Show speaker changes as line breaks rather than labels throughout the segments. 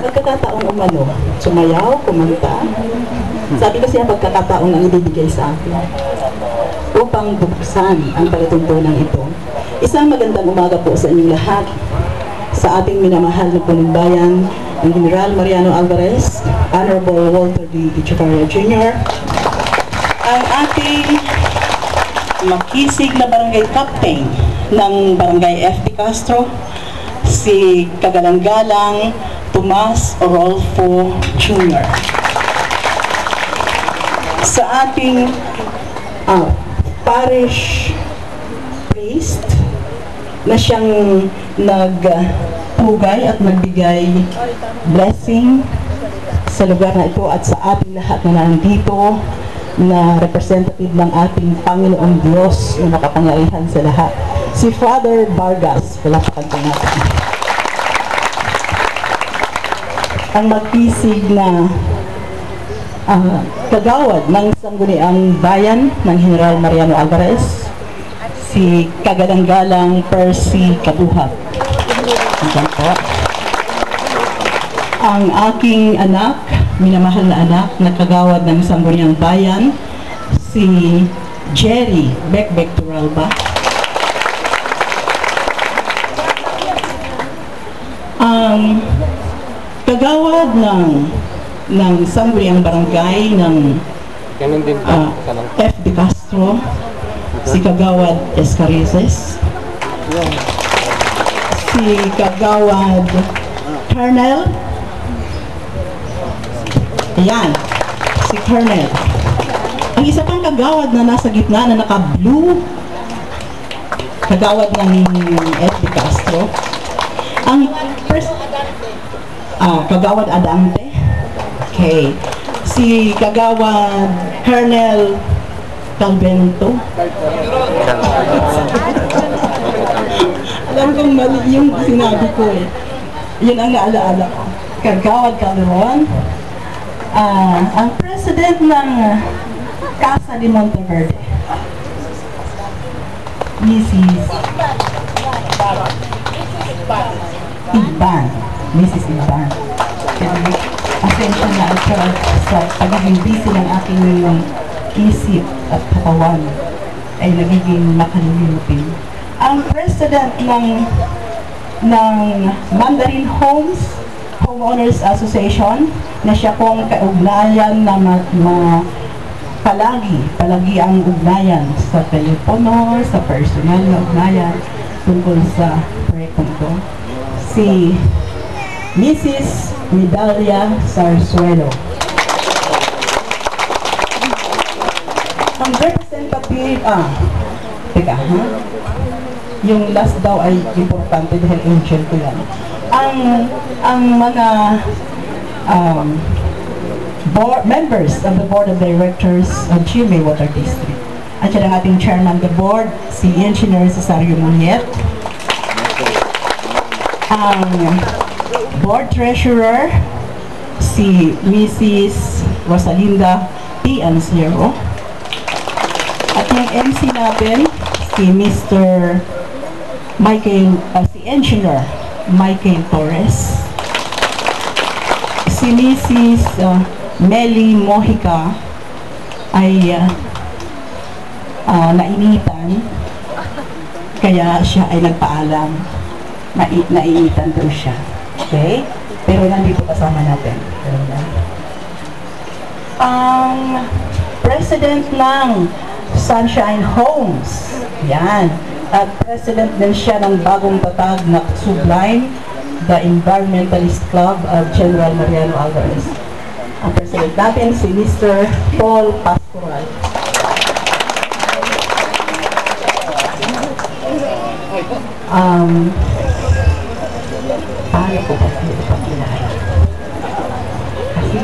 pagkakataong umano, sumayaw, kumanta. Sabi kasi ang pagkakataong ang ibibigay sa akin upang buksan ang palatuntunan ito. Isang magandang umaga po sa inyong lahat, sa ating minamahal na punong bayan, ang General Mariano Alvarez, Honorable Walter D. Echevarria Jr., ang ating makisig na barangay captain ng barangay F.D. Castro, si Kagalang-galang Tomas Orolfo Jr. Sa ating parish priest na siyang nagpugay at nagbigay blessing sa lugar na ito at sa ating lahat na nandito, na representative ng ating Panginoong Diyos na nakapangyarihan sa lahat, si Father Vargas. Palapakan po natin. Ang magkisig na kagawad ng Sangguniang Bayan ng General Mariano Alvarez, si Kagalang-galang Percy Kabuhat. Ang aking anak, minamahal na anak, na kagawad ng Sangguniang Bayan, si Jerry Bekbek Turalba. Ang kagawad ng Sangguniang Barangay ng F.D. Castro, si Kagawad Escarices, si Kagawad Colonel, ayan, si Colonel. Ang isa pang kagawad na nasa gitna na naka-blue, kagawad ng F.D. Castro, ang first, Kagawad Adante, okay, si Kagawad Colonel Calvento. Alam kong mali yung sinabi ko eh. Yun ang naalaala ko. Kagawad Calderon, ang president ng Casa de Monteverde, Mrs. Iban. Mrs. Iban. Asensya na ito sa pagiging busy ng aking isip at katawan ay nagiging makalimutin. Ang president ng Mandarin Homeowners Association, na siya pong kaugnayan na palagi ang ugnayan sa telepono, sa personal na ugnayan tungkol sa proyektong ito, si Mrs. Medalia Sarsuelo. Ang representative, yung last daw ay importante dahil angel ko yan. Ang mga members of the Board of Directors of GMA Water District, at siya ang ating chairman of the board, si Engineer Cesario Muniet, ang board treasurer, si Mrs. Rosalinda P. Anciero, at yung MC natin, si Mr. Michael, si Engineer Michael Torres, si Mrs. Meli Mojica ay nainitan, kaya siya ay nagpaalam, nainitan daw siya. Okay? Pero nandito kasama natin. Ang president ng Sunshine Homes, yan, at president din siya ng bagong tatag na Sublime, the Environmentalist Club of General Mariano Alvarez. Ang president natin si Mr. Paul Pastoral. Paano ko ba sila ipakilala? Kasi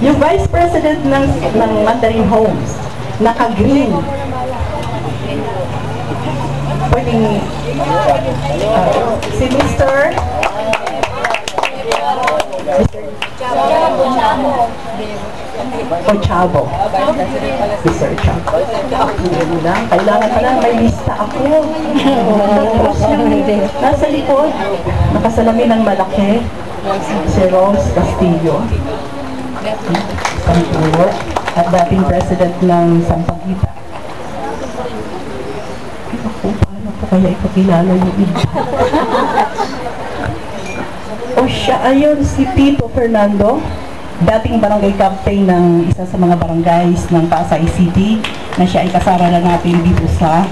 yung vice president ng Mandarin Homes, naka-green, pwedeng si Mr. Ochabo. Mr. Ochabo. Hindi lang. Kailangan pala may lista ako. Tapos yung nasa likod, nakasalamin ng malaki, si Rose Castillo. Santur, at dating president ng Sampaguita. Ako, paano ko kaya ipakilala yung iba? O siya, ayun, si Tito Fernando, dating barangay captain ng isa sa mga barangays ng Pasay City, na siya ay kasama na natin dito sa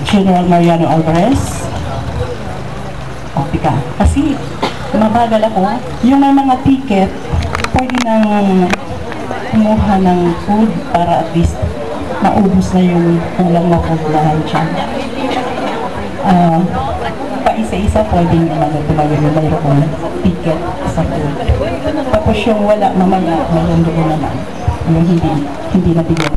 General Mariano Alvarez. O, tika, kasi mabagal ako, yung may mga ticket, pwede nang kumuha ng food para at least maubos na yung kulang na food na dyan. Paisa-isa pwedeng tumagal yung mayroong ticket sa food. Tapos yung wala mamaya, mayroon doon naman yung hindi nabigyan.